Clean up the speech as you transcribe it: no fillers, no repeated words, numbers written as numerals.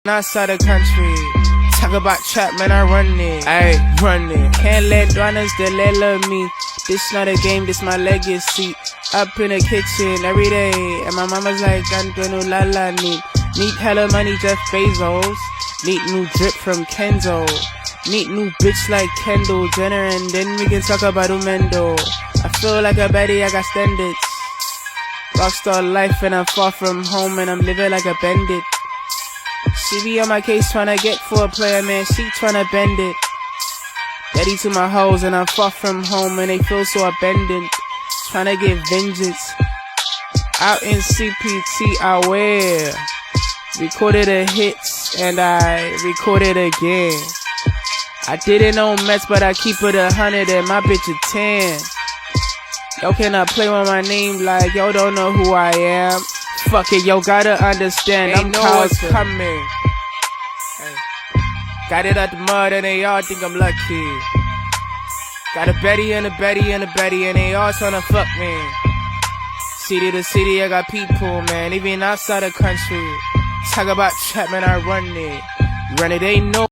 Outside the country, talk about trap, man, I run it. Ayy, run it. Can't let Dwanas love me. This not a game, this my legacy. Up in the kitchen every day, and my mama's like, Gantwenu lala need. Need hella money, Jeff Bezos. Need new drip from Kenzo. Need new bitch like Kendall Jenner, and then we can talk about Umendo. I feel like a baddie, I got standards. Rockstar life, and I'm far from home, and I'm living like a bandit. She be on my case tryna get for a player, man, she tryna bend it. Daddy to my hoes, and I'm far from home, and they feel so abandoned. Tryna get vengeance. Out in CPT, I wear. Recorded the hits, and I recorded again. I didn't know Mets, but I keep it 100, and my bitch a 10. Yo, cannot play with my name like yo don't know who I am. Fuck it, yo, gotta understand, I'm what's coming. Hey. Got it out the mud and they all think I'm lucky. Got a Betty and a Betty and a Betty and they all tryna fuck me. City to city, I got people, man, even outside the country. Talk about trap, man, I run it. Run it, ain't no